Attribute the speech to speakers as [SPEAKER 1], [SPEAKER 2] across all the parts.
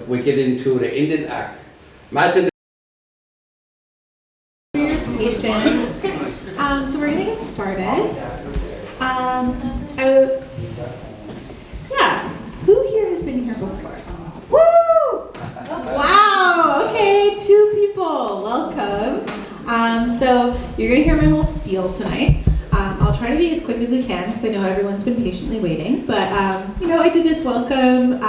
[SPEAKER 1] we get into the Indian Act. Imagine.
[SPEAKER 2] So we're gonna get started. Who here has been here before? Woo! Wow, okay, 2 people, welcome. So you're gonna hear my whole spiel tonight. I'll try to be as quick as we can because I know everyone's been patiently waiting, but I did this welcome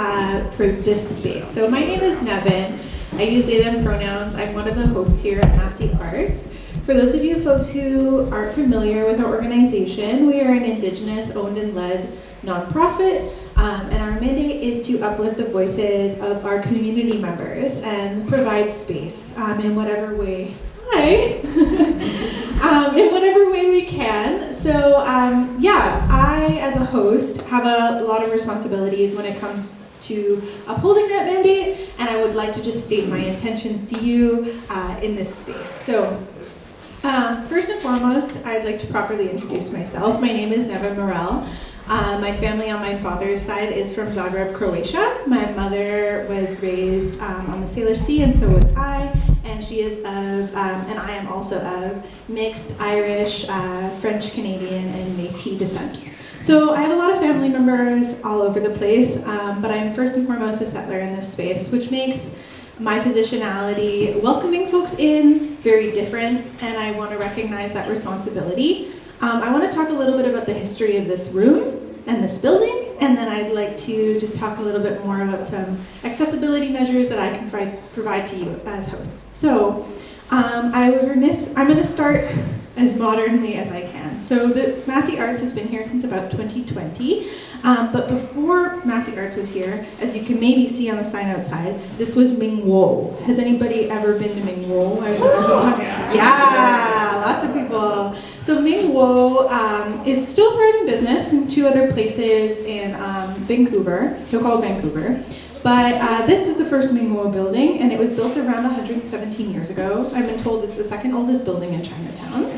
[SPEAKER 2] for this space. So my name is Nevin. I use they, them pronouns. I'm one of the hosts here at Massy Arts. For those of you folks who aren't familiar with our organization, we are an Indigenous owned and led nonprofit, and our mandate is to uplift the voices of our community members and provide space in whatever way. In whatever way we can. So I, as a host, have a lot of responsibilities when it comes to upholding that mandate, and I would like to just state my intentions to you in this space. So first and foremost, I'd like to properly introduce myself. My name is Neva Morel. My family on my father's side is from Zagreb, Croatia. My mother was raised on the Salish Sea, and so was I. And she is of, and I am also of, mixed Irish, French, Canadian, and Métis descent. So I have a lot of family members all over the place, but I'm first and foremost a settler in this space, which makes my positionality welcoming folks in very different, and I want to recognize that responsibility. I want to talk a little bit about the history of this room and this building, and then I'd like to just talk a little bit more about some accessibility measures that I can provide to you as hosts. So I'm going to start as modernly as I can. So the Massy Arts has been here since about 2020, but before Massy Arts was here, as you can maybe see on the sign outside, this was Mingwo. Has anybody ever been to Mingwo? Yeah, lots of people. So Mingwo is still thriving business in 2 other places in Vancouver, so-called Vancouver. But this was the first Mingwo building, and it was built around 117 years ago. I've been told it's the 2nd oldest building in Chinatown.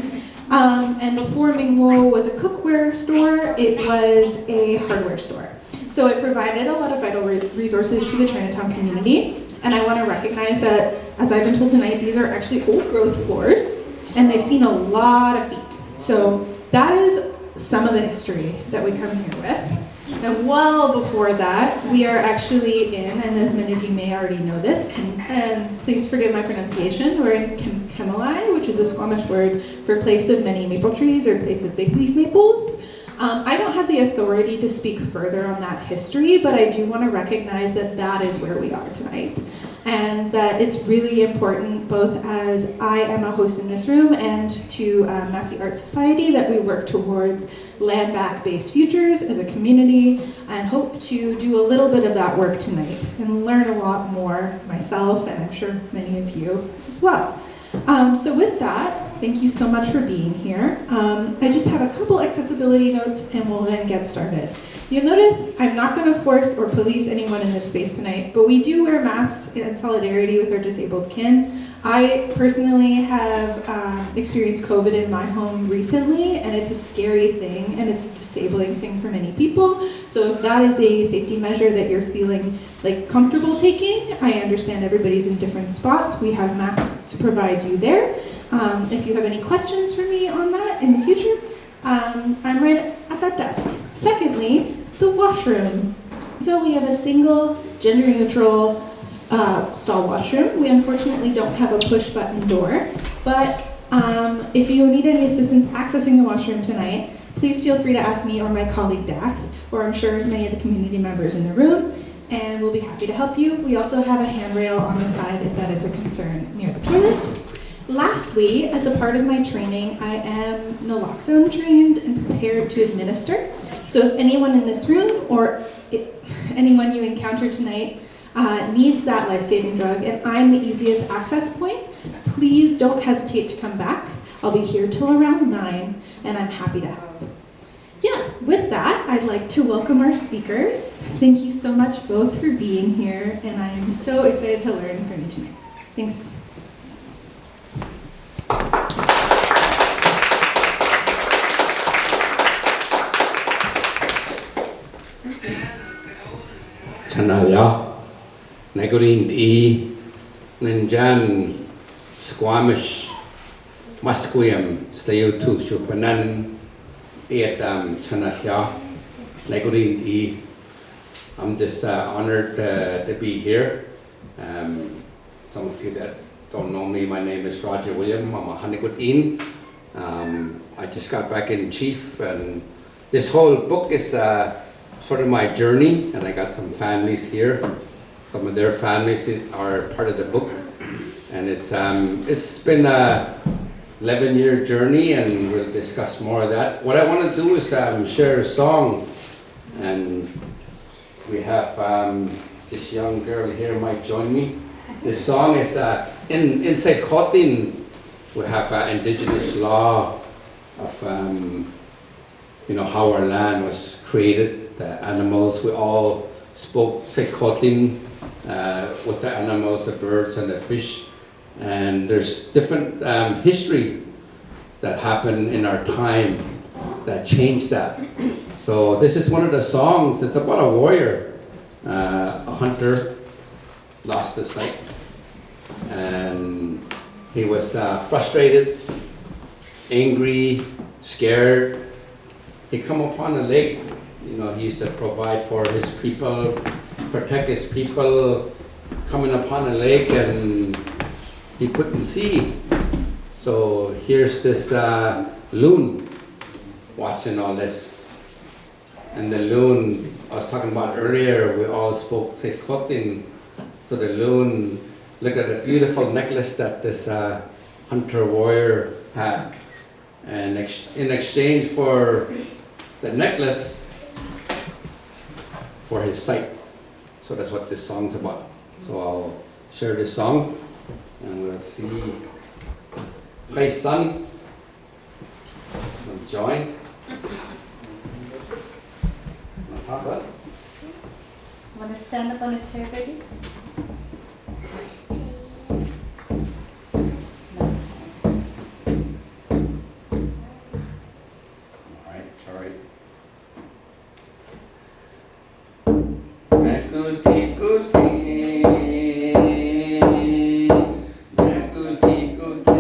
[SPEAKER 2] And before Mingwo was a cookware store, it was a hardware store. So it provided a lot of vital resources to the Chinatown community. And I want to recognize that, as I've been told tonight, these are actually old growth floors, and they've seen a lot of feet. So that is some of the history that we come here with. And well before that, we are actually in, and as many of you may already know this, and please forgive my pronunciation, we're in Kemalai, which is a Squamish word for place of many maple trees or place of big leaf maples. I don't have the authority to speak further on that history, but I do want to recognize that that is where we are tonight. And that it's really important, both as I am a host in this room and to Massy Arts Society, that we work towards land-back-based futures as a community, and hope to do a little bit of that work tonight and learn a lot more myself, and I'm sure many of you as well. So with that, thank you so much for being here. I just have a couple accessibility notes, and we'll then get started. You'll notice I'm not going to force or police anyone in this space tonight, but we do wear masks in solidarity with our disabled kin. I personally have experienced COVID in my home recently, and it's a scary thing, and it's a disabling thing for many people. So if that is a safety measure that you're feeling like comfortable taking, I understand everybody's in different spots. We have masks to provide you there. If you have any questions for me on that in the future, I'm right at that desk. Secondly, the washroom. So we have a single gender-neutral stall washroom. We unfortunately don't have a push-button door, but if you need any assistance accessing the washroom tonight, please feel free to ask me or my colleague Dax, or I'm sure many of the community members in the room, and we'll be happy to help you. We also have a handrail on the side if that is a concern near the toilet. Lastly, as a part of my training, I am naloxone trained and prepared to administer. So if anyone in this room or anyone you encounter tonight needs that life-saving drug, and I'm the easiest access point, please don't hesitate to come back. I'll be here till around 9, and I'm happy to help. Yeah, with that, I'd like to welcome our speakers. Thank you so much both for being here, and I am so excited to learn from you tonight. Thanks.
[SPEAKER 1] Chanaya, yudit'ih, Ninjan, Squamish, Musqueam, Slayu to Shupanan, Chanatya, yudit'ih. I'm just honored to be here. Some of you that don't know me, my name is Roger William. I'm a Xeni Gwet'ins. I just got back in chief, and this whole book is sort of my journey, and I got some families here. Some of their families are part of the book, and it's been a 11-year journey, and we'll discuss more of that. What I want to do is share a song, and we have this young girl here might join me. This song is in Tŝilhqot'in. We have indigenous law of how our land was created, the animals. We all spoke Tŝilhqot'in with the animals, the birds and the fish. And there's different history that happened in our time that changed that. So this is one of the songs. It's about a warrior, a hunter, lost his sight, and he was frustrated, angry, scared. He come upon a lake. He used to provide for his people, protect his people. Coming upon a lake, and he couldn't see. So here's this loon watching all this. And the loon, I was talking about earlier, we all spoke Tŝilhqot'in. So the loon looked at a beautiful necklace that this hunter warrior had. And in exchange for the necklace, for his sight. So that's what this song's about. So I'll share this song, and we'll see. Hey, son, join.
[SPEAKER 3] Want to stand up on a chair, baby?
[SPEAKER 1] All right. Goose teeth, goose teeth. Goose teeth, goose teeth.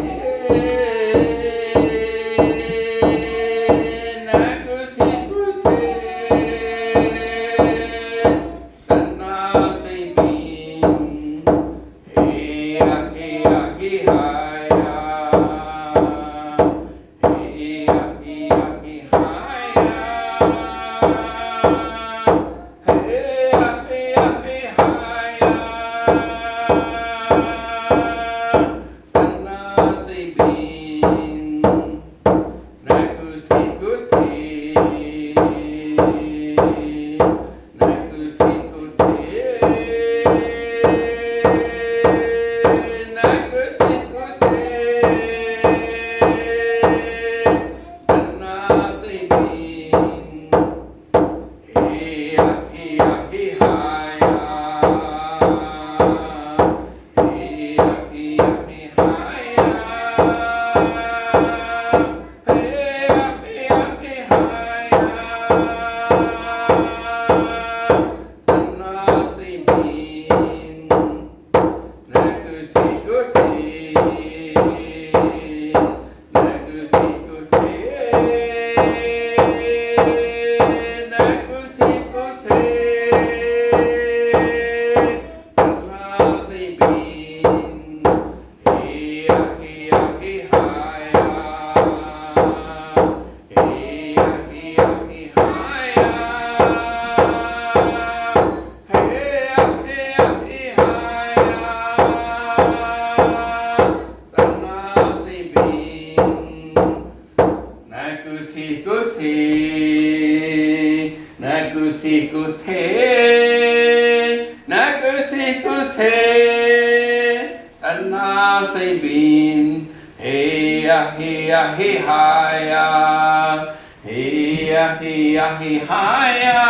[SPEAKER 1] Goose teeth, goose teeth. Tanna say bean. Hey ya, hey ya, hey hi ya. Hey ya, hey ya, hey hi ya.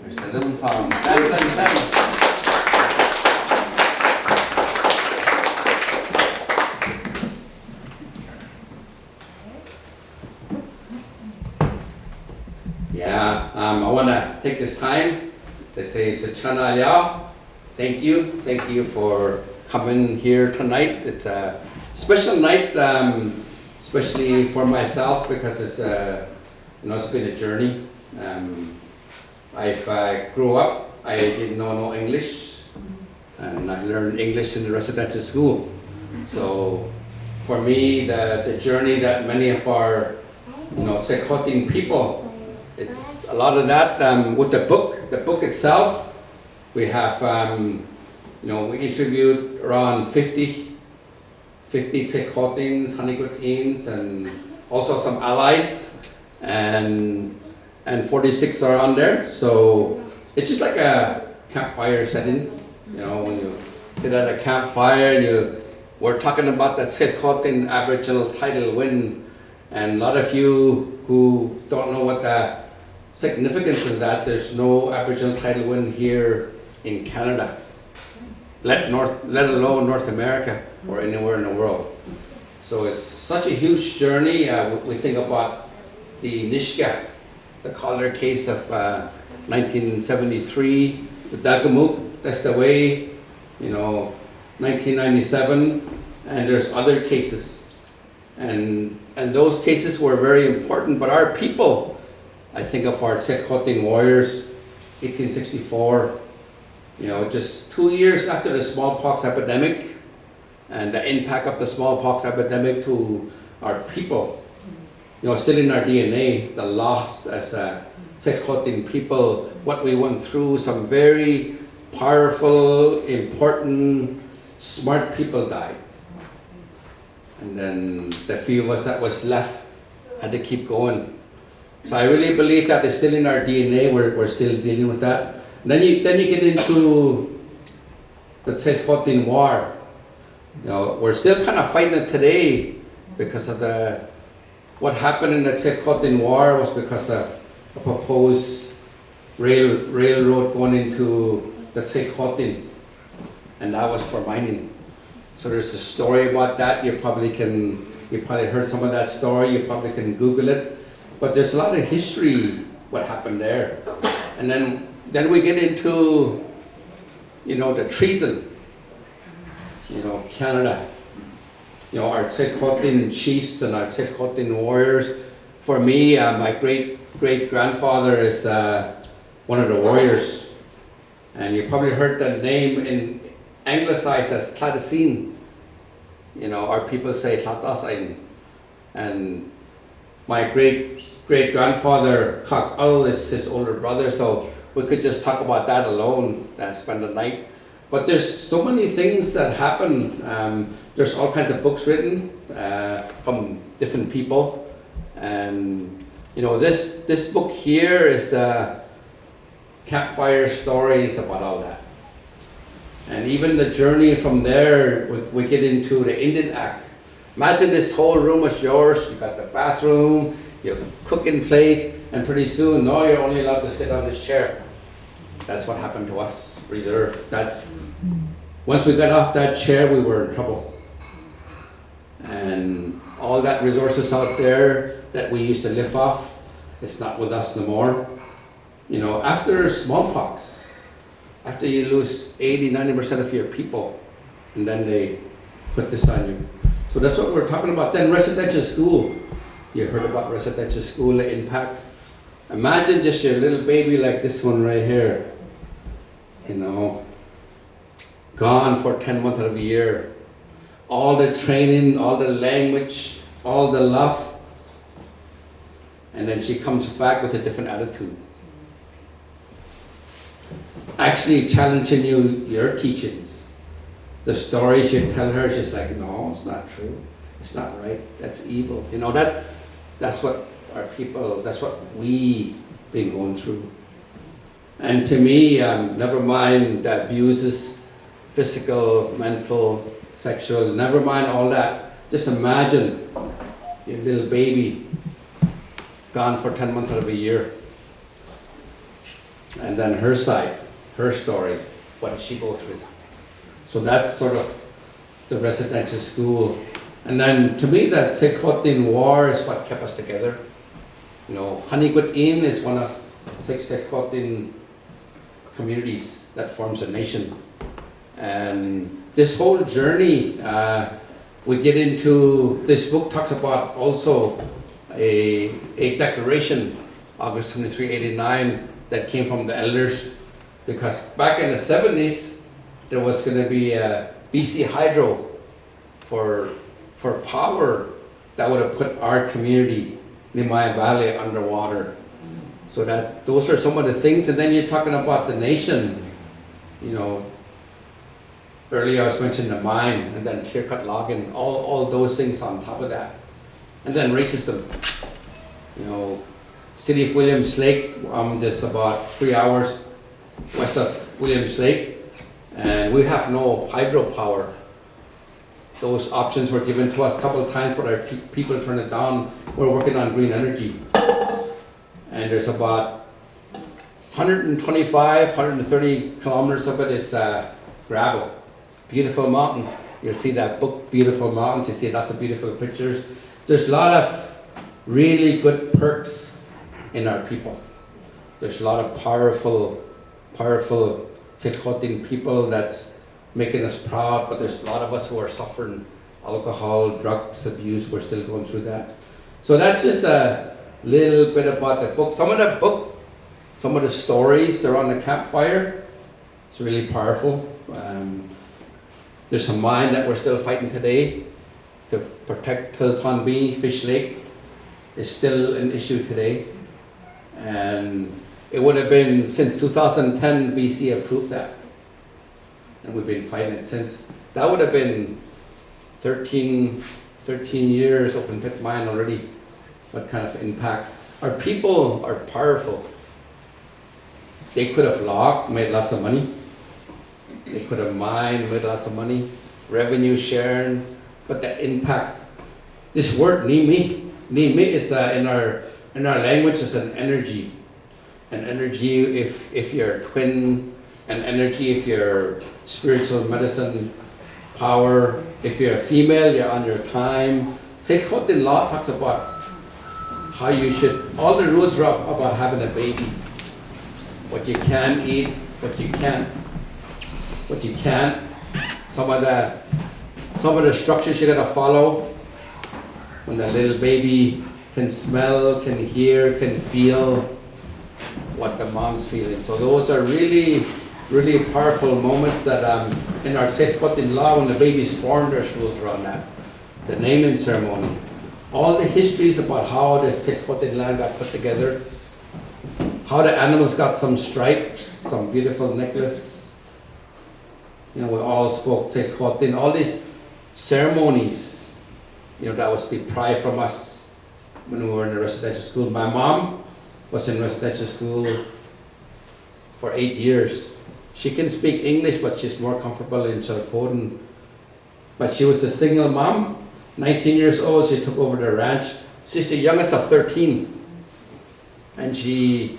[SPEAKER 1] There's the little song. Yeah, I want to take this time to say sħļemtəna ya. Thank you for coming here tonight. It's a special night, especially for myself because it's it's been a journey. I grew up, I didn't know no English, and I learned English in the residential school. So for me, the journey that many of our Tŝilhqot'in people, it's a lot of that with the book itself. We have, we interviewed around 50 Tŝilhqot'ins, Xeni Gwet'ins, and also some allies, and 46 are on there. So it's just like a campfire setting. When you sit at a campfire, we're talking about the Tŝilhqot'in Aboriginal title win, and a lot of you who don't know what the significance of that, there's no Aboriginal title win here in Canada, let alone North America or anywhere in the world. So it's such a huge journey. We think about the Nishka, the Calder case of 1973, the Dagamuk, that's the way, 1997, and there's other cases. And those cases were very important, but our people, I think of our Tŝilhqot'in warriors, 1864, just 2 years after the smallpox epidemic and the impact of the smallpox epidemic to our people, still in our DNA, the loss as a Tŝilhqot'in people, what we went through, some very powerful, important, smart people died. And then the few of us that was left had to keep going. So I really believe that it's still in our DNA. We're still dealing with that. Then you get into the Tŝilhqot'in War. We're still kind of fighting it today because of what happened in the Tŝilhqot'in War was because of a proposed railroad going into the Tŝilhqot'in, and that was for mining. So there's a story about that. You probably heard some of that story. You probably can Google it. But there's a lot of history, what happened there. And then we get into, the treason, Canada. Our Tŝilhqot'in chiefs and our Tŝilhqot'in warriors. For me, my great-grandfather is one of the warriors. And you probably heard that name in anglicized as Tladacine. Our people say Tladacine. And my great-grandfather, Kak'al, is his older brother, so we could just talk about that alone, spend the night. But there's so many things that happen. There's all kinds of books written from different people. And, this book here is campfire stories about all that. And even the journey from there, we get into the Indian Act. Imagine this whole room is yours. You got the bathroom, your cooking place, and pretty soon, no, you're only allowed to sit on this chair. That's what happened to us, reserve. Once we got off that chair, we were in trouble. And all that resources out there that we used to live off, it's not with us no more. After smallpox, after you lose 80-90% of your people, and then they put this on you. So that's what we're talking about. Then residential school. You heard about residential school, the impact. Imagine just your little baby like this one right here. Gone for 10 months of the year. All the training, all the language, all the love. And then she comes back with a different attitude. Actually challenging your teachings. The stories you tell her, she's like, no, it's not true. It's not right. That's evil. That's what our people, that's what we been going through. And to me, never mind the abuses, physical, mental, sexual, never mind all that. Just imagine your little baby gone for 10 months out of a year. And then her side, her story, what did she go through? So that's sort of the residential school. And then to me, that Tŝilhqot'in War is what kept us together. You know, Xeni Gwet'ins is one of 6 Tŝilhqot'in communities that forms a nation. And this whole journey, we get into, this book talks about also a declaration, August 23, 89, that came from the elders, because back in the 70s, there was going to be a BC Hydro for power that would have put our community, Nimai Valley, underwater. So that those are some of the things. And then you're talking about the nation. You know, earlier I was mentioning the mine, and then clear-cut logging, all those things on top of that. And then racism. You know, city of Williams Lake, just about 3 hours west of Williams Lake, and we have no hydropower. Those options were given to us a couple of times, but our people turned it down. We're working on green energy. And there's about 125, 130 kilometers of it is gravel. Beautiful mountains. You'll see that book, Beautiful Mountains. You see lots of beautiful pictures. There's a lot of really good perks in our people. There's a lot of powerful Tŝilhqot'in people that's making us proud, but there's a lot of us who are suffering alcohol, drugs abuse. We're still going through that. So that's just a little bit about the book. Some of the stories around the campfire, it's really powerful. There's a mine that we're still fighting today to protect Tsilhqot'in Fish Lake. It's still an issue today. And it would have been since 2010 BC approved that. And we've been fighting it since. That would have been 13 years open pit mine already. What kind of impact? Our people are powerful. They could have logged, made lots of money. They could have mined, made lots of money. Revenue sharing, but the impact. This word nimi is in our language is an energy. An energy if you're twin, an energy if you're spiritual medicine, power. If you're a female, you're on your time. Tŝilhqot'in law talks about how you should, all the rules are about having a baby. What you can eat, what you can't. Some of the structures you gotta follow. When the little baby can smell, can hear, can feel what the mom's feeling. So those are really, really powerful moments that in our Tŝilhqot'in law, when the baby's born, there's rules around that. The naming ceremony. All the histories about how the Tŝilhqot'in land got put together, how the animals got some stripes, some beautiful necklace. You know, we all spoke Tŝilhqot'in, all these ceremonies, you know, that was deprived from us when we were in the residential school. My mom was in residential school for 8 years. She can speak English, but she's more comfortable in Tŝilhqot'in. But she was a single mom, 19 years old, she took over the ranch. She's the youngest of 13. And she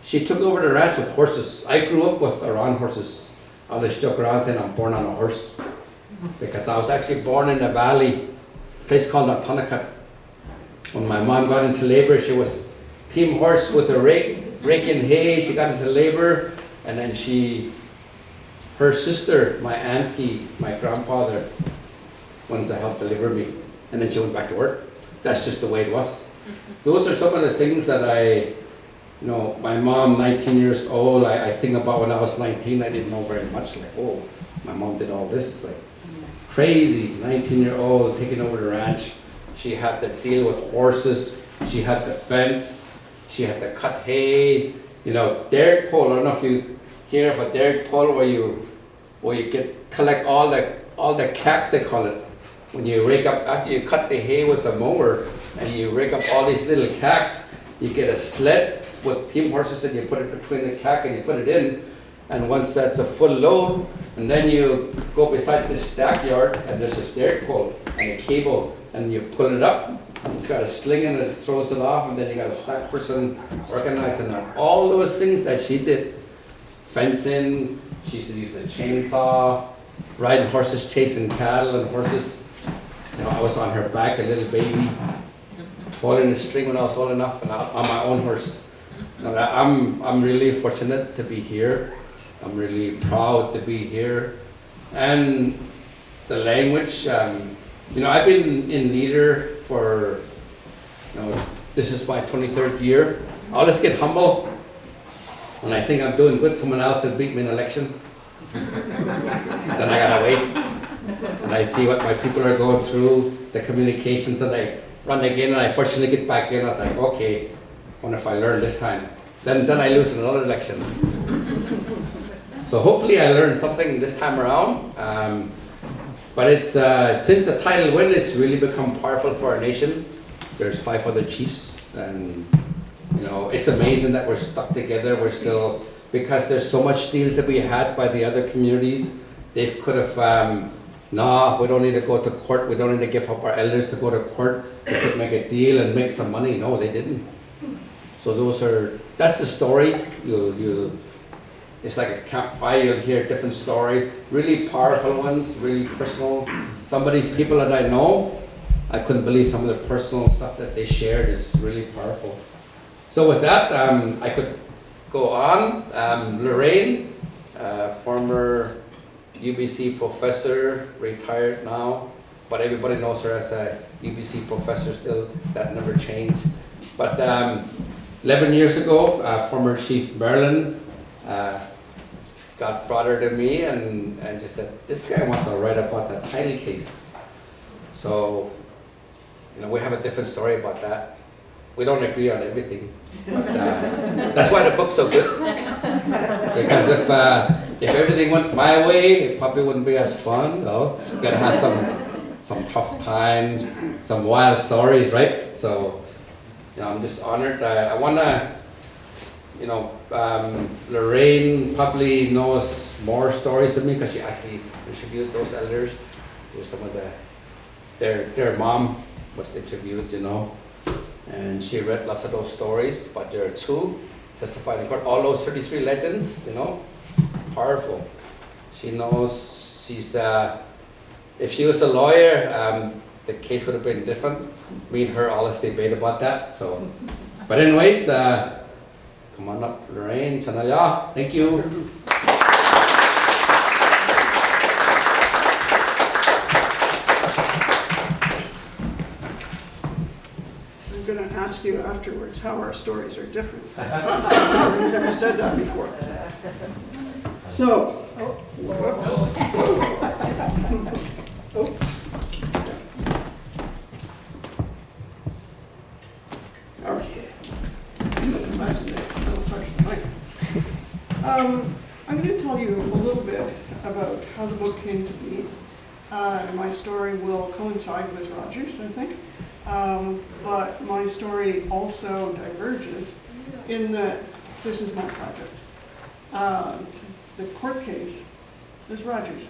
[SPEAKER 1] took over the ranch with horses. I grew up with around horses. I always joke around saying I'm born on a horse. Because I was actually born in the valley, a place called Tšilhqot'in. When my mom got into labor, she was team horse with a rake, raking hay. She got into labor, and then her sister, my auntie, my grandfather, ones that helped deliver me, and then she went back to work. That's just the way it was. Those are some of the things that you know, my mom, 19 years old, I think about when I was 19, I didn't know very much. Like, oh, my mom did all this. Like, crazy, 19-year-old taking over the ranch. She had to deal with horses. She had the fence. She had to cut hay. You know, derrick pole. I don't know if you hear of a derrick pole where you collect all the cacks, they call it. When you rake up, after you cut the hay with the mower, and you rake up all these little cacks, you get a sled with team horses and you put it between the cack and you put it in. And once that's a full load, and then you go beside this stackyard and there's a derrick pole and a cable and you pull it up. It's got a sling and it throws it off, and then you got a stack person organizing that. All those things that she did. Fencing, she used to use a chainsaw, riding horses, chasing cattle and horses. You know, I was on her back, a little baby. pulling the string when I was old enough, and on my own horse. I'm really fortunate to be here. I'm really proud to be here. And the language, I've been in leader for, this is my 23rd year. I'll just get humble. When I think I'm doing good, someone else has beat me in an election. Then I gotta wait. And I see what my people are going through, the communications, and I run again, and I fortunately get back in. I was like, okay, wonder if I learn this time. Then I lose in another election. So hopefully I learned something this time around. But it's since the title win, it's really become powerful for our nation. There's 5 other chiefs, and it's amazing that we're stuck together. We're still, because there's so much deals that we had by the other communities. They could have, nah, we don't need to go to court. We don't need to give up our elders to go to court. They could make a deal and make some money. No, they didn't. So that's the story. It's like a campfire. You'll hear a different story, really powerful ones, really personal. Some of these people that I know, I couldn't believe some of the personal stuff that they shared is really powerful. So with that, I could go on. Lorraine, former UBC professor, retired now, but everybody knows her as a UBC professor still. That never changed. But 11 years ago, former Chief Marilyn got brought her to me and just said, this guy wants to write about the title case. So, we have a different story about that. We don't agree on everything. But, that's why the book's so good. Because if everything went my way, it probably wouldn't be as fun. You gotta have some tough times, some wild stories, right? So, I'm just honored. I wanna, Lorraine probably knows more stories than me because she actually interviewed those elders. Some of their mom was interviewed, and she read lots of those stories. But there are 2 testified in court. All those 33 legends, powerful. She knows. If she was a lawyer, the case would have been different. Me and her always debate about that. So, but anyways, come on up, Lorraine. Chanaya. Thank you.
[SPEAKER 4] I'm going to ask you afterwards how our stories are different. I've never said that before. So, okay. I'm going to tell you a little bit about how the book came to be. My story will coincide with Roger's, I think. But my story also diverges in that this is my project. The court case is Roger's.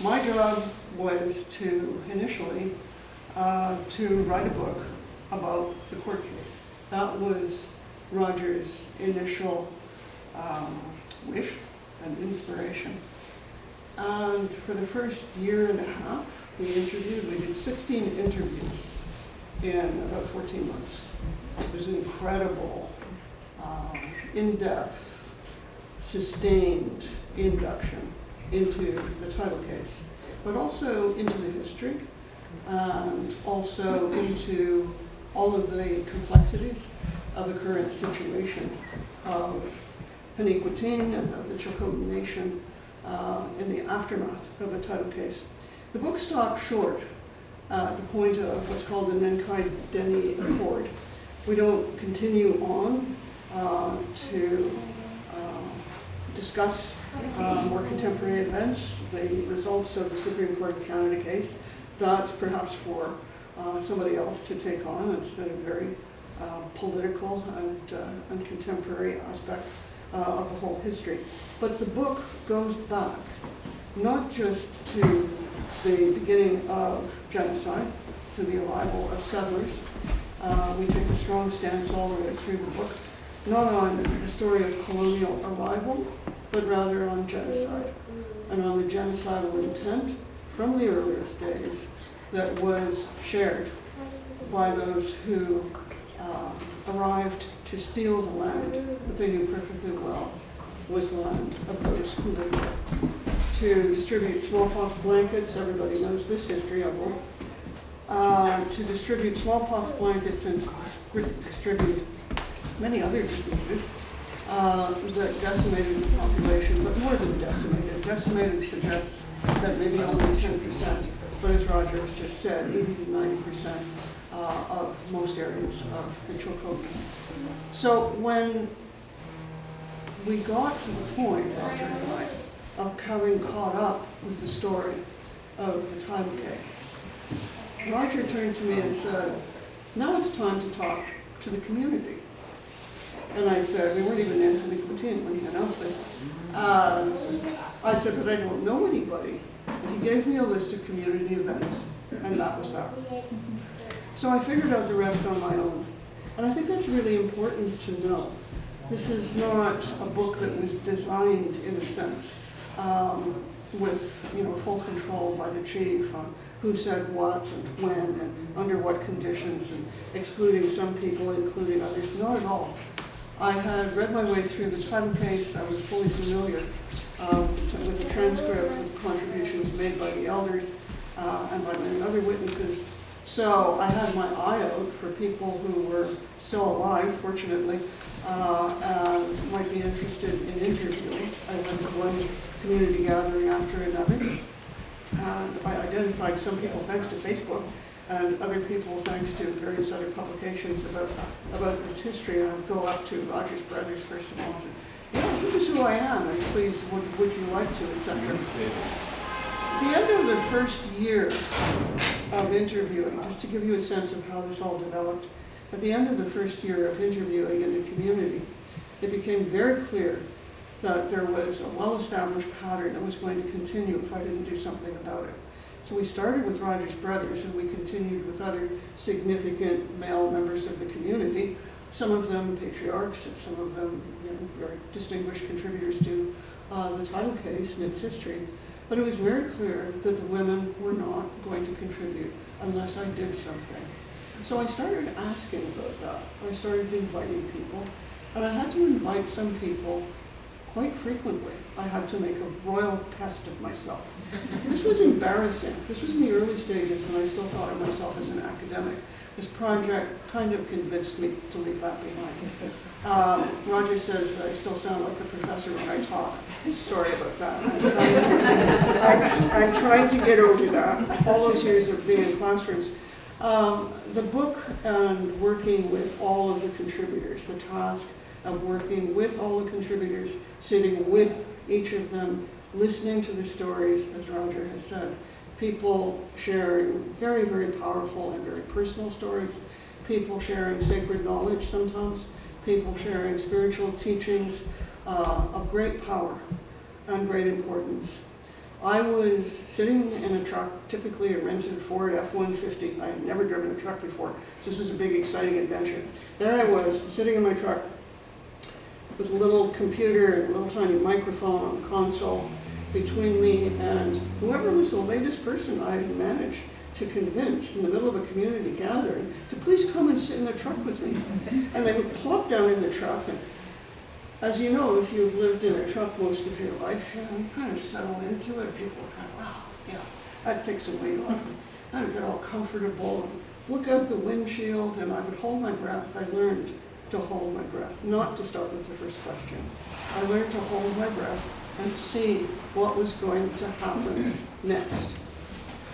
[SPEAKER 4] My job was to initially to write a book about the court case. That was Roger's initial wish and inspiration. And for the first year and a half, we did 16 interviews in about 14 months. It was an incredible, in-depth, sustained induction into the title case, but also into the history, and also into all of the complexities of the current situation of Xeni Gwet'ins and of the Tŝilhqot'in Nation in the aftermath of the title case. The book stopped short at the point of what's called an encompasses accord. We don't continue on to discuss more contemporary events, the results of the Supreme Court of Canada case. That's perhaps for somebody else to take on. It's a very political and contemporary aspect of the whole history. But the book goes back not just to the beginning of genocide, to the arrival of settlers. We take a strong stance all the way through the book, not on the story of colonial arrival, but rather on genocide, and on the genocidal intent from the earliest days that was shared by those who arrived to steal the land that they knew perfectly well was the land of those who lived there. To distribute smallpox blankets, everybody knows this history, I won't. To distribute smallpox blankets and to distribute many other diseases that decimated the population, but more than decimated. Decimated suggests that maybe only 10%, but as Roger has just said, 80 to 90% of most areas of the Tŝilhqot'in. So when we got to the point, Roger and I, of having caught up with the story of the title case, Roger turned to me and said, now it's time to talk to the community. And I said, we weren't even in Xeni Gwet'ins when he announced this. I said, but I don't know anybody. And he gave me a list of community events, and that was that. So I figured out the rest on my own. And I think that's really important to know. This is not a book that was designed, in a sense, with full control by the chief on who said what and when and under what conditions and excluding some people, including others. Not at all. I had read my way through the title case. I was fully familiar with the transcript, with the contributions made by the elders and by many other witnesses. So I had my eye out for people who were still alive, fortunately, and might be interested in interviewing. I went to one community gathering after another, and I identified some people thanks to Facebook, and other people thanks to various other publications about this history. And I would go up to Roger's brothers first of all and say, yeah, this is who I am, and please, would you like to, etc. At the end of the first year of interviewing, just to give you a sense of how this all developed, at the end of the first year of interviewing in the community, it became very clear that there was a well-established pattern that was going to continue if I didn't do something about it. So we started with Roger's brothers, and we continued with other significant male members of the community, some of them patriarchs, and some of them very distinguished contributors to the title case and its history. But it was very clear that the women were not going to contribute unless I did something. So I started asking about that. I started inviting people, and I had to invite some people quite frequently. I had to make a royal pest of myself. This was embarrassing. This was in the early stages when I still thought of myself as an academic. This project kind of convinced me to leave that behind. Roger says that I still sound like a professor when I talk. Sorry about that. I'm trying to get over that. All those years of being in classrooms. The book and working with all of the contributors, the task of working with all the contributors, sitting with each of them, listening to the stories, as Roger has said, people sharing very, very powerful and very personal stories, people sharing sacred knowledge sometimes, people sharing spiritual teachings of great power and great importance. I was sitting in a truck, typically a rented Ford F-150. I had never driven a truck before, so this was a big, exciting adventure. There I was, sitting in my truck with a little computer and a little tiny microphone on the console between me and whoever was the latest person I had managed to convince in the middle of a community gathering to please come and sit in the truck with me. And they would plop down in the truck, and as you know, if you've lived in a truck most of your life, you kind of settle into it. People are kind of, wow, yeah, that takes some weight off me. I would get all comfortable and look out the windshield, and I would hold my breath. I learned to hold my breath, not to start with the first question. I learned to hold my breath and see what was going to happen next.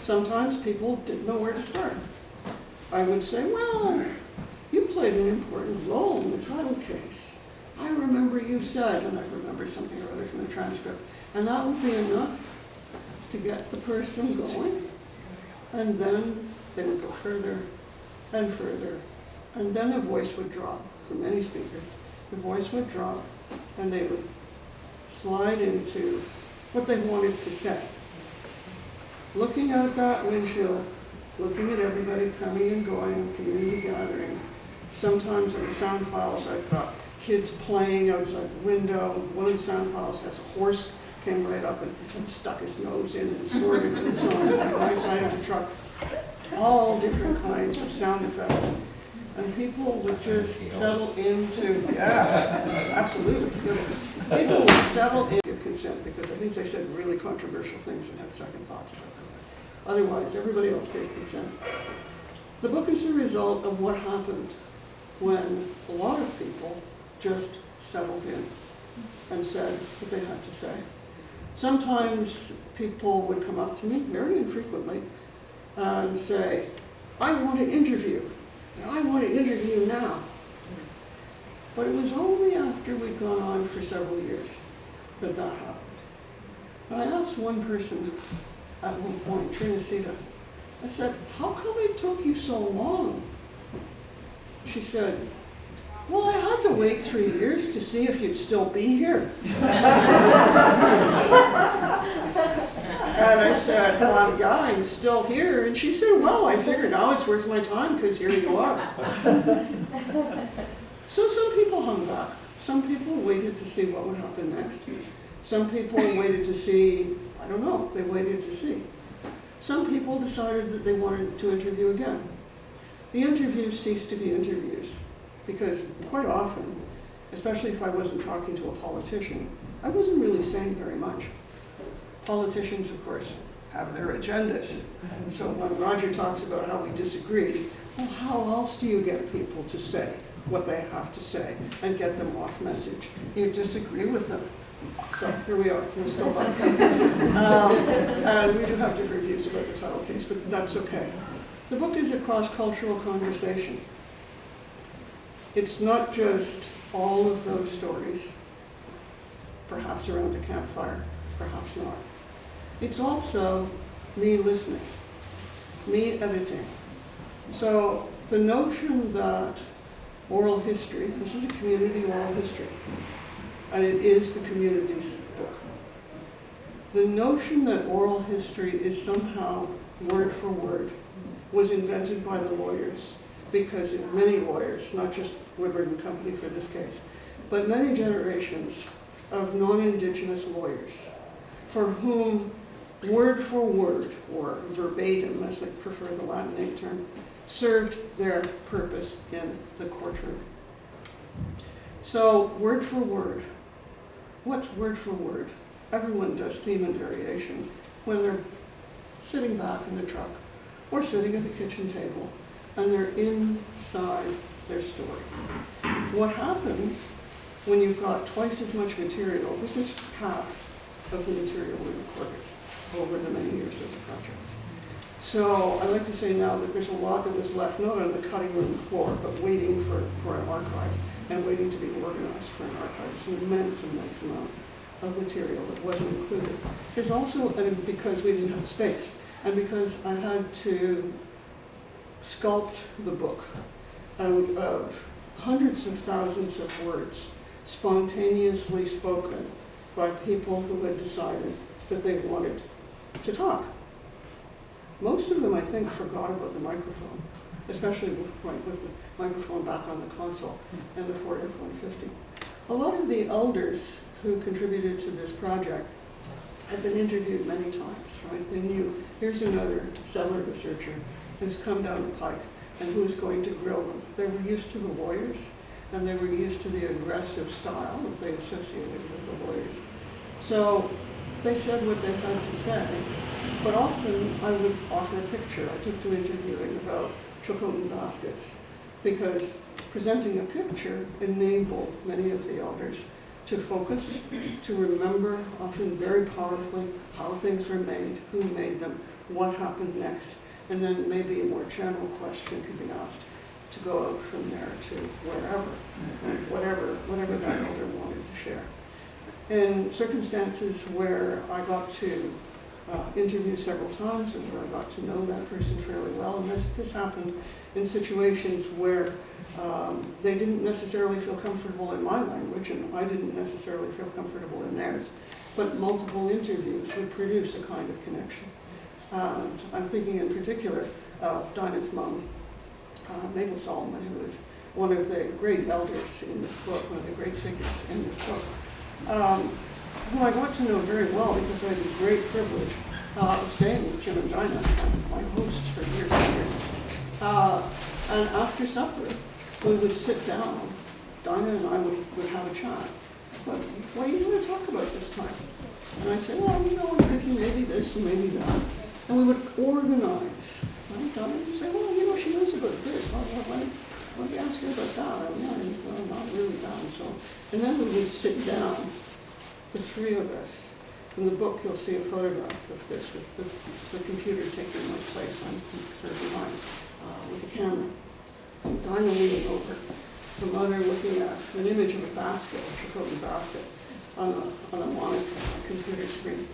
[SPEAKER 4] Sometimes people didn't know where to start. I would say, well, you played an important role in the title case. I remember you said, and I remember something or other from the transcript, and that would be enough to get the person going. And then they would go further and further, and then the voice would drop from any speaker. The voice would drop, and they would slide into what they wanted to say. Looking out that windshield, looking at everybody coming and going, community gathering. Sometimes in the sound files I've got kids playing outside the window. One of the sound files has a horse came right up and stuck his nose in and snorted and so on the right side of the truck. all different kinds of sound effects. And people would just settle into, yeah, absolutely, it's good. People would settle into consent because I think they said really controversial things and had second thoughts about them. Otherwise, everybody else gave consent. The book is the result of what happened when a lot of people just settled in and said what they had to say. Sometimes people would come up to me, very infrequently, and say, I want to interview. I want to interview now. But it was only after we'd gone on for several years that that happened. And I asked one person at one point, Trinacita, I said, how come it took you so long? She said, well, I had to wait 3 years to see if you'd still be here. And I said, yeah, I'm still here. And she said, well, I figured now it's worth my time because here you are. So some people hung back. Some people waited to see what would happen next. Some people waited to see, I don't know, they waited to see. Some people decided that they wanted to interview again. The interviews ceased to be interviews because quite often, especially if I wasn't talking to a politician, I wasn't really saying very much. Politicians, of course, have their agendas. And so when Roger talks about how we disagreed, well, how else do you get people to say what they have to say and get them off message? You disagree with them. So here we are, we're still buds. And we do have different views about the title case, but that's okay. The book is a cross-cultural conversation. It's not just all of those stories, perhaps around the campfire, perhaps not. It's also me listening, me editing. So the notion that oral history, this is a community oral history, and it is the community's book. The notion that oral history is somehow word for word was invented by the lawyers, because many lawyers, not just Woodward and Company for this case, but many generations of non-Indigenous lawyers for whom word for word, or verbatim, as they prefer the Latinate term, served their purpose in the courtroom. So word for word. What's word for word? Everyone does theme and variation when they're sitting back in the truck or sitting at the kitchen table and they're inside their story. What happens when you've got twice as much material, this is half of the material we recorded over the many years of the project. So I like to say now that there's a lot that was left, not on the cutting room floor, but waiting for an archive and waiting to be organized for an archive. It's an immense amount of material that wasn't included. There's also, and because we didn't have space, and because I had to sculpt the book out of hundreds of thousands of words spontaneously spoken by people who had decided that they wanted to talk. Most of them, I think, forgot about the microphone, especially with the microphone back on the console and the Ford F-150. A lot of the elders who contributed to this project had been interviewed many times, right? They knew, here's another settler researcher who's come down the pike and who is going to grill them. They were used to the lawyers, and they were used to the aggressive style that they associated with the lawyers. So they said what they had to say, but often I would offer a picture. I took to interviewing about Tŝilhqot'in baskets because presenting a picture enabled many of the elders to focus, to remember, often very powerfully, how things were made, who made them, what happened next, and then maybe a more general question could be asked to go out from there to wherever, and whatever that elder wanted to share. In circumstances where I got to interview several times and where I got to know that person fairly well, and this happened in situations where they didn't necessarily feel comfortable in my language and I didn't necessarily feel comfortable in theirs, but multiple interviews would produce a kind of connection. And I'm thinking in particular of Dinah's mom, Mabel Solomon, who is one of the great elders in this book, one of the great figures in this book, who I got to know very well because I had the great privilege staying with Jim and Dinah, my hosts for years and years. And after supper, we would sit down. Dinah and I would have a chat. What are you going to talk about this time? And I'd say, well, I'm thinking maybe this and maybe that. And we would organize. Right? Dinah would say, well, she knows about this. Why don't you ask her about that? Well, not really that. And then we would sit down, the three of us. In the book, you'll see a photograph of this with the computer taking my place. I'm sort of behind with the camera. And Dinah leaning over, the mother looking at an image of a basket, a Tŝilhqot'in basket, on a monitor, a computer screen.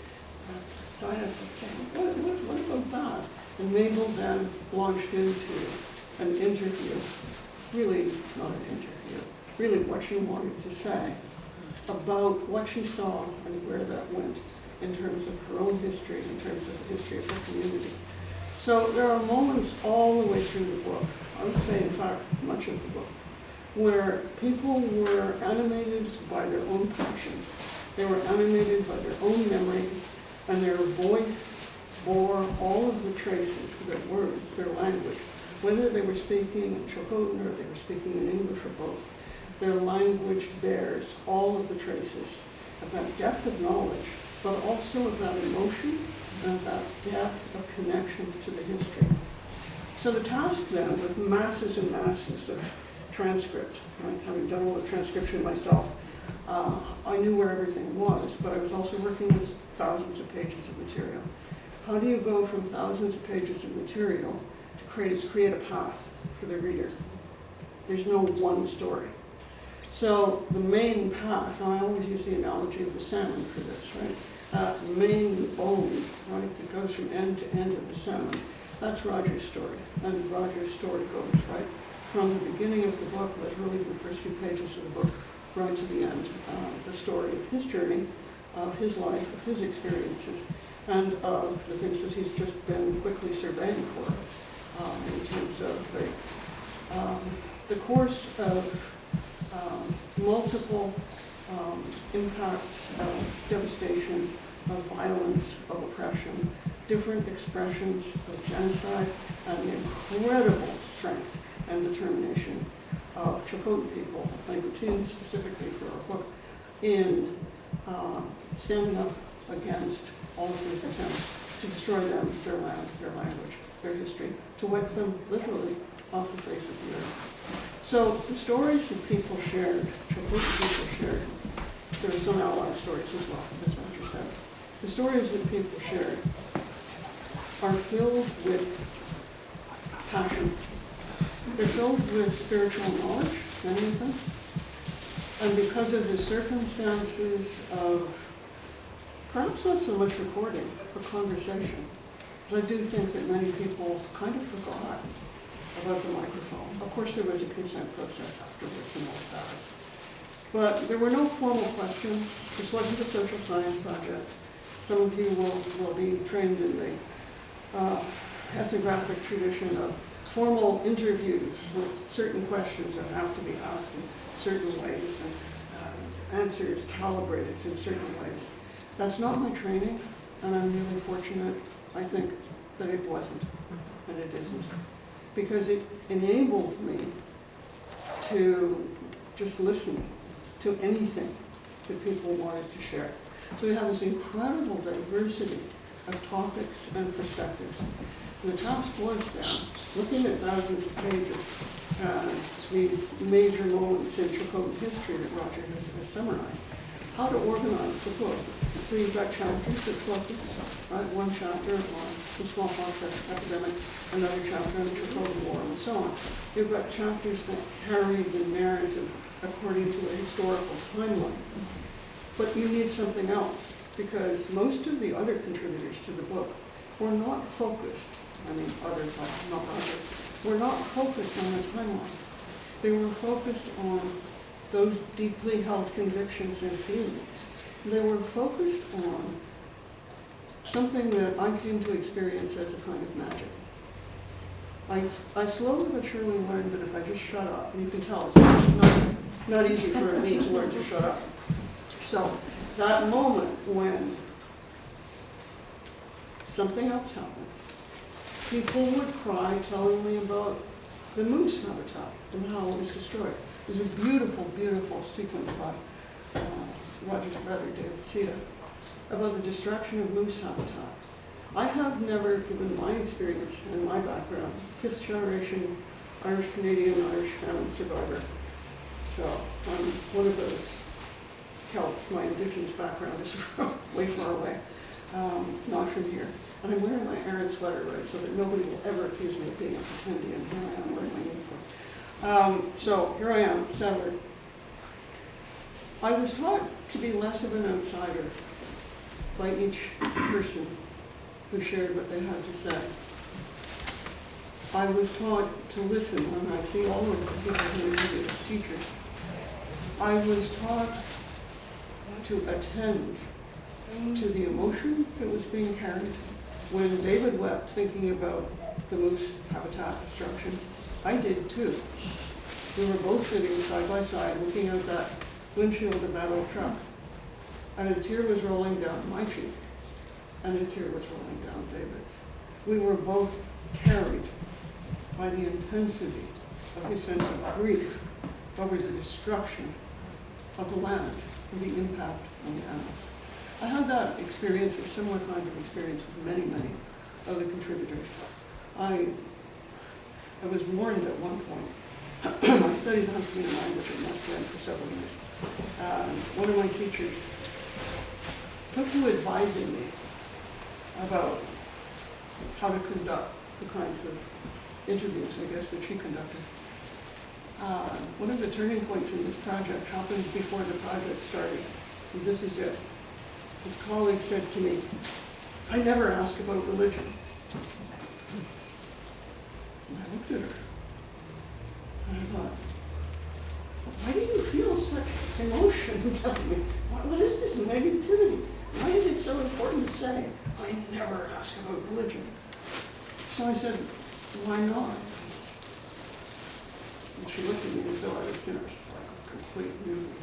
[SPEAKER 4] Dinah saying, what about that? And Mabel then launched into an interview, really not an interview, really what she wanted to say about what she saw and where that went in terms of her own history, in terms of the history of her community. So there are moments all the way through the book, I would say in fact much of the book, where people were animated by their own passion. They were animated by their own memory, and their voice bore all of the traces, their words, their language, whether they were speaking in Tŝilhqot'in or they were speaking in English or both. Their language bears all of the traces of that depth of knowledge, but also of that emotion and that depth of connection to the history. So the task then, with masses and masses of transcript, right, having done all the transcription myself, I knew where everything was, but I was also working with thousands of pages of material. How do you go from thousands of pages of material to create a path for the reader? There's no one story. So the main path, and I always use the analogy of the salmon for this, right? The main bone, right, that goes from end to end of the salmon, that's Roger's story. And Roger's story goes, right, from the beginning of the book, literally the first few pages of the book, right to the end. The story of his journey, of his life, of his experiences, and of the things that he's just been quickly surveying for us in terms of the course of multiple impacts of devastation, of violence, of oppression, different expressions of genocide, and the incredible strength and determination of Tŝilhqot'in people, Gwet'ins specifically for our book, in standing up against all of these attempts to destroy them, their land, their language, their history, to wipe them literally off the face of the earth. So the stories that people shared, Tŝilhqot'in people shared, there were some ally stories as well, as Roger said. The stories that people shared are filled with passion. They're filled with spiritual knowledge, many of them. And because of the circumstances of perhaps not so much recording, but conversation, because I do think that many people kind of forgot about the microphone. Of course, there was a consent process afterwards and all of that. But there were no formal questions. This wasn't a social science project. Some of you will be trained in the ethnographic tradition of formal interviews with certain questions that have to be asked in certain ways and answers calibrated in certain ways. That's not my training, and I'm really fortunate, I think, that it wasn't, and it isn't. Because it enabled me to just listen to anything that people wanted to share. So we have this incredible diversity of topics and perspectives. And the task was then, looking at thousands of pages, these major moments in Tŝilhqot'in history that Roger has summarized, how to organize the book. So you've got chapters that focus, right? One chapter on the smallpox epidemic, another chapter on the Tŝilhqot'in War, and so on. You've got chapters that carry the narrative according to a historical timeline. But you need something else, because most of the other contributors to the book were not focused, others, not Roger, were not focused on a timeline. They were focused on those deeply held convictions and feelings. They were focused on something that I came to experience as a kind of magic. I slowly but surely learned that if I just shut up, and you can tell it's not easy for me to learn to shut up. So that moment when something else happens. People would cry telling me about the moose habitat and how it was destroyed. There's a beautiful, beautiful sequence by Roger's brother, David Siegl, about the destruction of moose habitat. I have never, given my experience and my background, 5th generation Irish Canadian, Irish famine survivor. So I'm one of those Celts. My indigenous background is way far away, not from here. And I'm wearing my Aran sweater, right, so that nobody will ever accuse me of being a pretendian. Here I am wearing my uniform. So here I am, settler. I was taught to be less of an outsider by each person who shared what they had to say. I was taught to listen when I see all of the people who are as teachers. I was taught to attend to the emotion that was being carried. When David wept thinking about the moose habitat destruction, I did too. We were both sitting side by side looking out that windshield of that old truck, and a tear was rolling down my cheek, and a tear was rolling down David's. We were both carried by the intensity of his sense of grief over the destruction of the land and the impact on the animals. I had that experience, a similar kind of experience with many, many other contributors. I was warned at one point. I studied Huntsman language at West Bend for several years. One of my teachers took to advising me about how to conduct the kinds of interviews, I guess, that she conducted. One of the turning points in this project happened before the project started. And this is it. His colleague said to me, "I never ask about religion." And I looked at her. And I thought, why do you feel such emotion telling me? What is this negativity? Why is it so important to say, "I never ask about religion"? So I said, "Why not?" And she looked at me as though I was, like a complete newbie.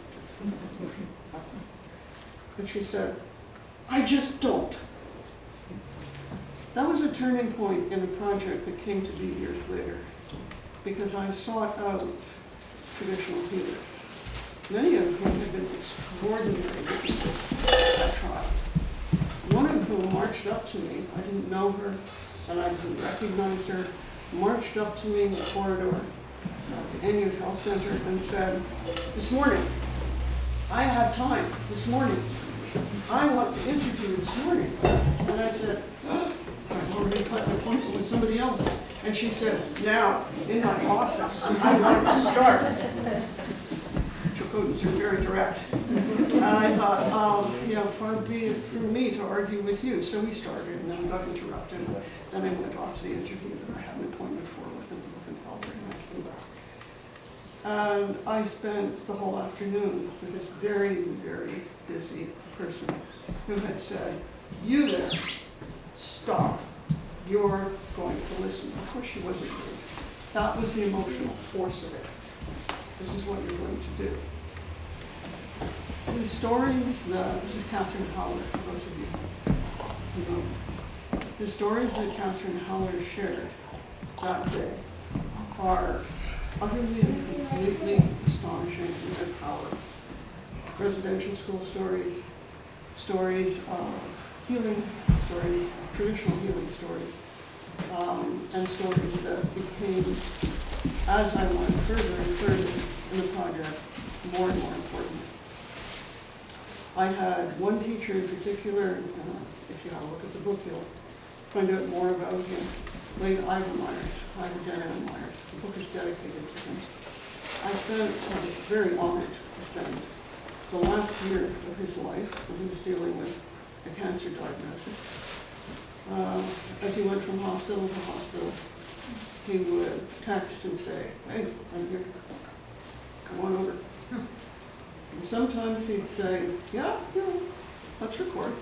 [SPEAKER 4] But she said, "I just don't." That was a turning point in a project that came to be years later, because I sought out traditional healers, many of whom had been extraordinary witnesses at trial. One of whom marched up to me, I didn't know her, and I didn't recognize her, marched up to me in the corridor at the Enute Health Center and said, "This morning, I have time this morning. I want to interview this morning." And I said, "I've already got an appointment with somebody else." And she said, "Now, in my office, I want to start." Tŝilhqot'ins are very direct. And I thought, far be it from me to argue with you. So we started, and then we got interrupted. Then I went off to the interview that I had an appointment for with an elder, and I came back. And I spent the whole afternoon with this very, very busy person who had said, "You there, stop. You're going to listen." Of course she wasn't rude. That was the emotional force of it. This is what you're going to do. The stories, this is Catherine Howler, for those of you who know. The stories that Catherine Howler shared that day are utterly and completely astonishing in their power. Residential school stories, stories of healing stories, traditional healing stories, and stories that became, as I went further and further in the project, more and more important. I had one teacher in particular, if you have a look at the book, you'll find out more about him, late Ivor Myers. The book is dedicated to him. I was very honored to spend the last year of his life when he was dealing with a cancer diagnosis. As he went from hospital to hospital, he would text and say, "Hey, I'm here. Come on over." And sometimes he'd say, "Yeah, let's record."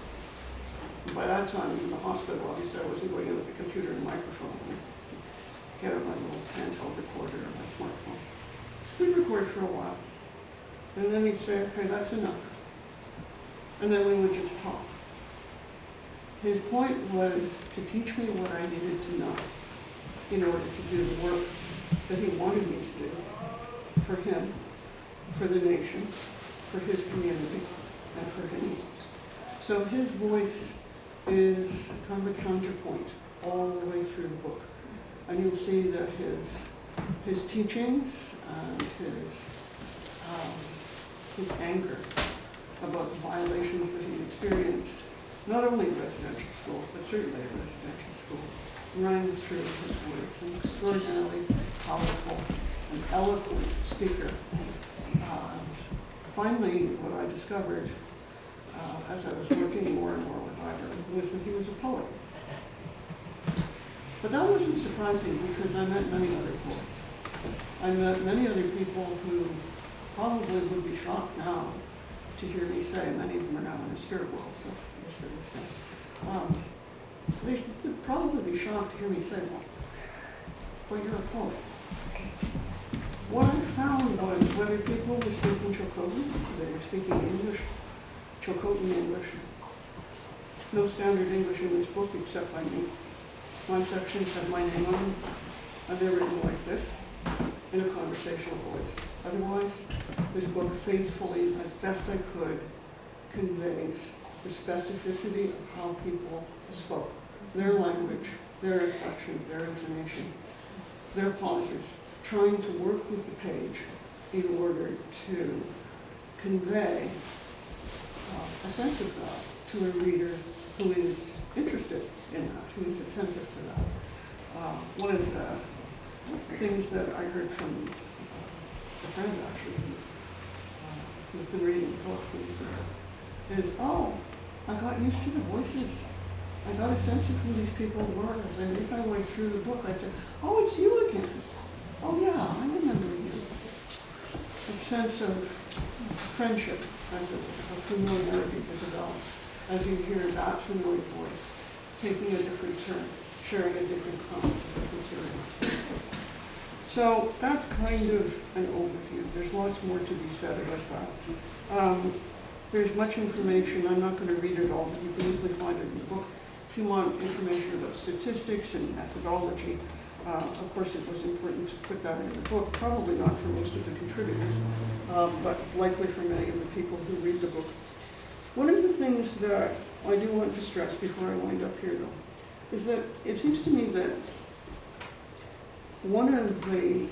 [SPEAKER 4] And by that time, in the hospital, obviously I wasn't going in with a computer and microphone. I'd get out my little handheld recorder or my smartphone. We'd record for a while. And then he'd say, "Okay, that's enough." And then we would just talk. His point was to teach me what I needed to know in order to do the work that he wanted me to do for him, for the nation, for his community, and for him. So his voice is kind of a counterpoint all the way through the book. And you'll see that his teachings and his anger about the violations that he experienced, not only in residential schools, but certainly in residential school, rang through his words. An extraordinarily powerful and eloquent speaker. Finally, what I discovered as I was working more and more with Ivor was that he was a poet. But that wasn't surprising because I met many other poets. I met many other people who probably would be shocked now to hear me say, many of them are now in the spirit world, so I guess they would say. They would probably be shocked to hear me say, well, you're a poet. What I found was whether people were speaking Tŝilhqot'in, they were speaking English, Tŝilhqot'in English, no standard English in this book except by me. My sections have my name on them, and they're written like this, in a conversational voice. Otherwise, this book faithfully, as best I could, conveys the specificity of how people spoke, their language, their inflection, their intonation, their pauses, trying to work with the page in order to convey a sense of that to a reader who is interested in that, who is attentive to that. One of the things that I heard from a friend actually, who's been reading the book, is, oh, I got used to the voices. I got a sense of who these people were. As I made my way through the book, I'd say, oh, it's you again. Oh yeah, I remember you. A sense of friendship, as of familiarity that develops as you hear that familiar voice, taking a different turn, sharing a different content of material. So that's kind of an overview. There's lots more to be said about that. There's much information. I'm not going to read it all, but you can easily find it in the book. If you want information about statistics and methodology, of course it was important to put that in the book, probably not for most of the contributors, but likely for many of the people who read the book. One of the things that I do want to stress before I wind up here, though, is that it seems to me that one of the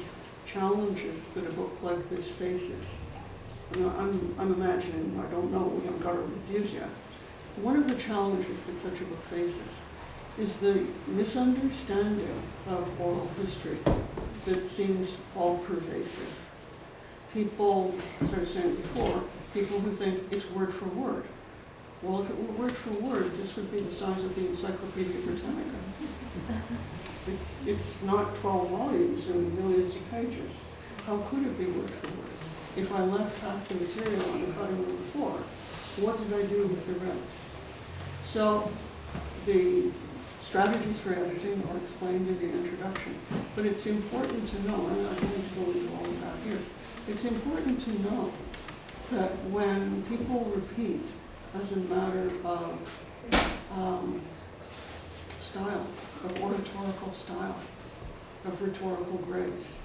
[SPEAKER 4] challenges that a book like this faces, and I'm imagining, I don't know, we haven't got our reviews yet, one of the challenges that such a book faces is the misunderstanding of oral history that seems all-pervasive. People, as I was saying before, people who think it's word for word. Well, if it were word for word, this would be the size of the Encyclopedia Britannica. It's not 12 volumes and millions of pages. How could it be word for word? If I left half the material on the cutting room floor, what did I do with the rest? So the strategies for editing are explained in the introduction, but it's important to know, and I'm not going to go into all of that here, it's important to know that when people repeat as a matter of style, of oratorical style, of rhetorical grace,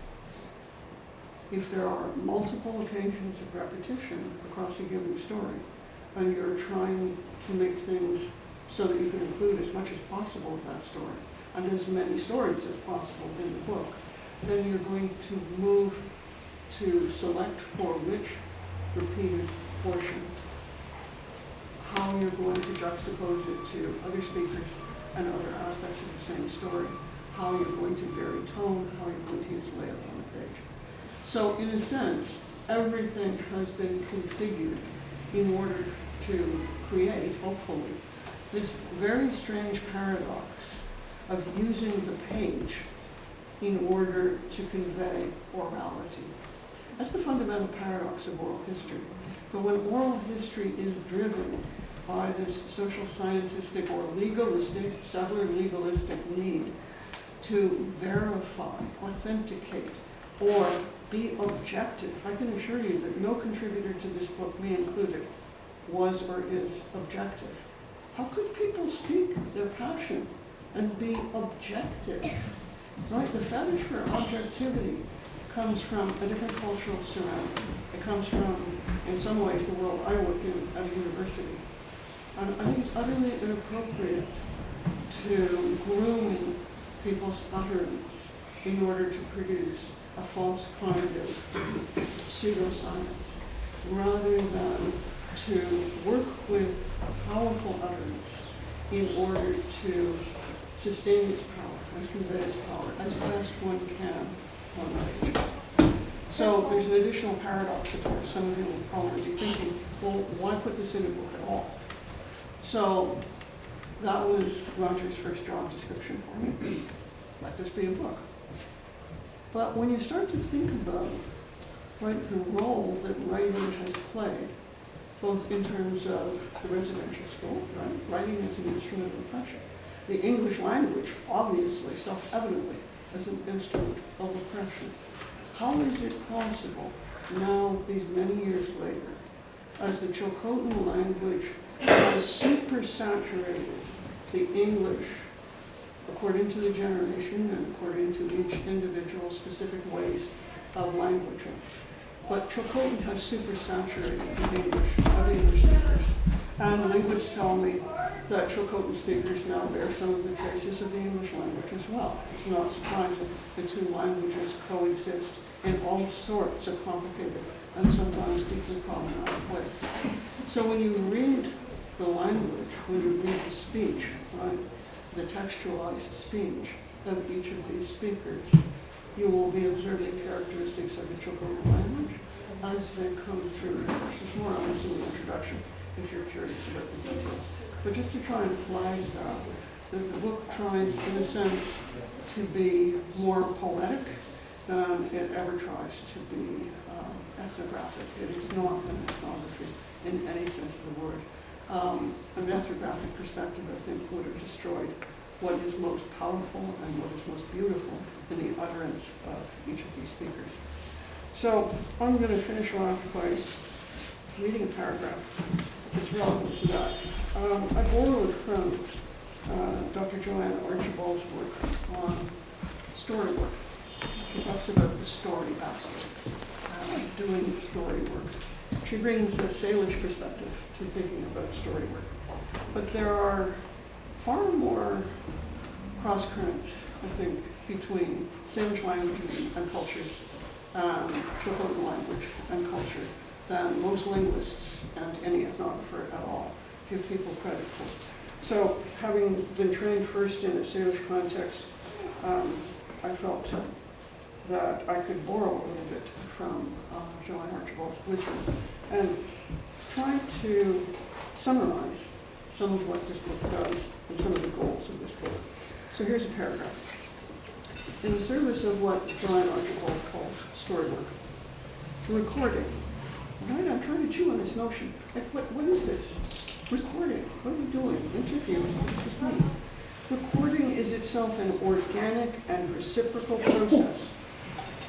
[SPEAKER 4] if there are multiple occasions of repetition across a given story, and you're trying to make things so that you can include as much as possible of that story, and as many stories as possible in the book, then you're going to move to select for which repeated portion, how you're going to juxtapose it to other speakers and other aspects of the same story, how you're going to vary tone, how you're going to use layout on the page. So in a sense, everything has been configured in order to create, hopefully, this very strange paradox of using the page in order to convey orality. That's the fundamental paradox of oral history. But when oral history is driven by this social scientistic or legalistic, settler legalistic need to verify, authenticate, or be objective, I can assure you that no contributor to this book, me included, was or is objective. how could people speak their passion and be objective? Right? The fetish for objectivity comes from a different cultural surrounding. It comes from, in some ways, the world I work in at a university. And I think it's utterly inappropriate to groom people's utterance in order to produce a false kind of pseudoscience, rather than to work with powerful utterance in order to sustain its power and convey its power as best one can on age. So there's an additional paradox there. Some of you will probably be thinking, well, why put this in a book at all? So that was Roger's first job description for me. Let this be a book. But when you start to think about, right, the role that writing has played, both in terms of the residential school, right, writing as an instrument of oppression, the English language, obviously, self-evidently, as an instrument of oppression. How is it possible now, these many years later, as the Tŝilhqot'in language has supersaturated the English according to the generation and according to each individual's specific ways of languaging? But Tŝilhqot'in has supersaturated the English speakers. And linguists tell me that Tŝilhqot'in speakers now bear some of the traces of the English language as well. It's not surprising the two languages coexist in all sorts of complicated and sometimes deeply problematic ways. So when you read the language, when you read the speech, right, the textualized speech of each of these speakers, you will be observing characteristics of the Tŝilhqot'in language as they come through. There's more on this in the introduction if you're curious about the details. But just to try and flag that, the book tries, in a sense, to be more poetic than it ever tries to be ethnographic. It is not an ethnography in any sense of the word. An ethnographic perspective, I think, would have destroyed what is most powerful and what is most beautiful in the utterance of each of these speakers. So I'm going to finish off by reading a paragraph that's relevant to that. I borrowed from Dr. Joanne Archibald's work on story work. She talks about the story aspect, doing story work. She brings a Salish perspective to thinking about story work. But there are far more cross-currents, I think, between Salish languages and cultures, Tŝilhqot'in language and culture, than most linguists and any ethnographer at all give people credit for. So, having been trained first in a Salish context, I felt that I could borrow a little bit from Joanne Archibald's wisdom and try to summarize some of what this book does and some of the goals of this book. So here's a paragraph. In the service of what Joanne Archibald calls story work, recording. Right, I'm trying to chew on this notion. Like, what is this? Recording. What are we doing? Interviewing. What does this mean? Recording is itself an organic and reciprocal process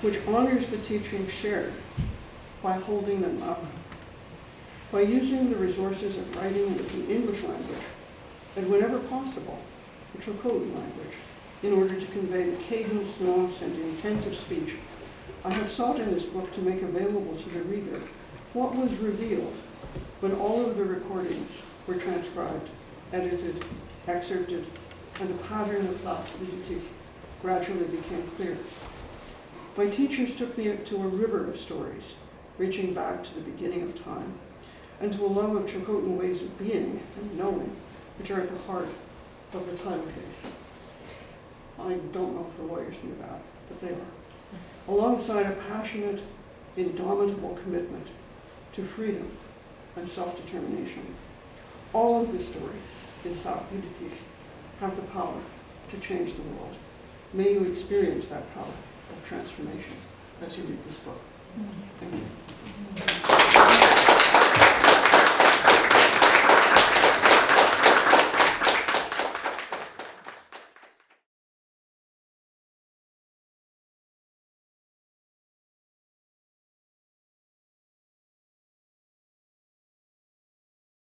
[SPEAKER 4] which honors the teachings shared by holding them up, by using the resources of writing with the English language, and whenever possible, the Tŝilhqot'in language, in order to convey the cadence, nuance, and intent of speech. I have sought in this book to make available to the reader what was revealed when all of the recordings were transcribed, edited, excerpted, and a pattern of thought yudit'ih gradually became clear. My teachers took me to a river of stories, reaching back to the beginning of time, and to a love of Tŝilhqot'in ways of being and knowing, which are at the heart of the title case. I don't know if the lawyers knew that, but they are. Alongside a passionate, indomitable commitment to freedom and self-determination. All of the stories in thought yudit'ih have the power to change the world. May you experience that power of transformation as you read this book. Thank you.